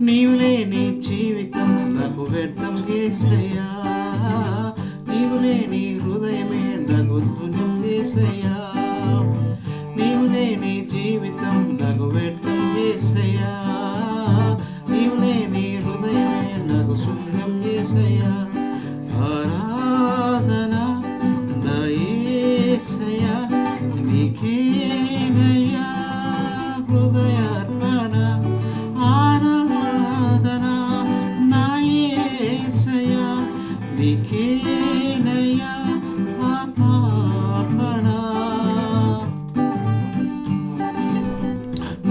నీవు లేని జీవితం నాకు వ్యర్థం యేసయ్యా, నీవు లేని హృదయమే నాకు ధన్యం యేసయ్యా, నీవు లేని జీవితం నాకు వ్యర్థం యేసయ్యా, నీవు లేని హృదయమే నాకు శూన్యం యేసయ్యా. ఆరాధన నా యేసయ్యా నీకేనయ్యా హృదయార్పణ, ఆరాధన నా యేసయ్యా నీకేనయ్యా ఆత్మార్పణ.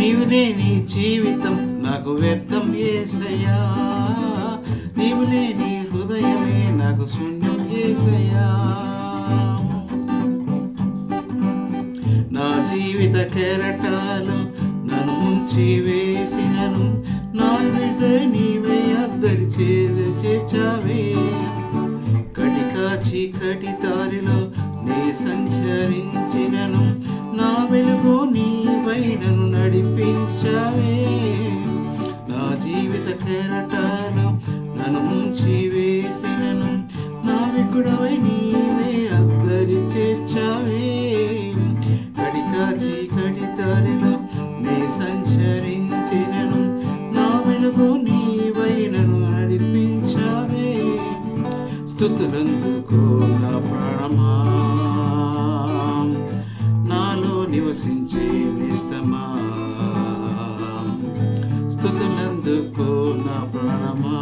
నీవు లేని జీవితం నాకు వ్యర్థం యేసయ్యా, నీవు లేని హృదయమే నాకు శూన్యం యేసయ్యా. నా జీవిత కెరటాలు నన్ను ముంచి వేసినను, నా బిడ్డ నీవే అద్దరి చేర్చావే. కటిక చీకటి దారిలో నీ సంచరించినను, నా వెలుగు నీవై నన్ను నడిపించావే. నా జీవిత కెరటాలు నన్ను ముంచి వేసినను, నా వికుడవై నీవే అద్దరి చేర్చావే. కటిక చీకటి దారిలో నీ సంచరించినను, నా వెలుగు నీవై నన్ను నడిపించావే. స్తుతులందుకో నా ప్రాణమా, నాలో నివసించే నిస్తమా. స్తుతులందుకో నా ప్రాణమా,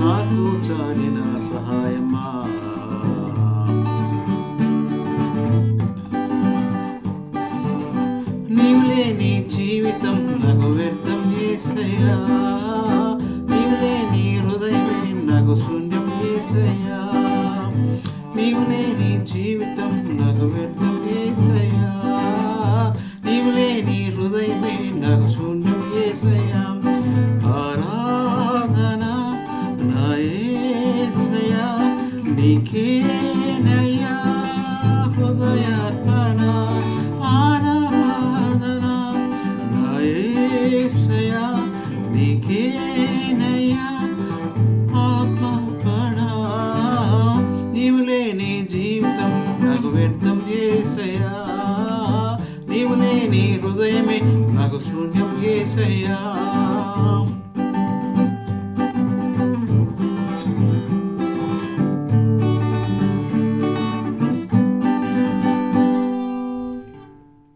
నాకు చాలిన సహాయమా. నీవు లేని జీవితం నాకు వ్యర్థం యేసయ్యా, నీవు లేని హృదయమే నాకు శూన్యం యేసయ్యా, నీవు లేని జీవితం నాకు వ్యర్థం యేసయ్యా, నీవు లేని హృదయమే నాకు శూన్యం యేసయ్యా. ఆరాధన నా యేసయ్యా నీకేనయ్యా హృదయార్పణ, ఆరాధన నా యేసయ్యా నీకేనయ్యా ఆత్మార్పణ. నీవు లేని జీవితం నాకు వ్యర్థం యేసయ్యా, నీవు లేని హృదయమే నాకు శూన్యం యేసయ్యా.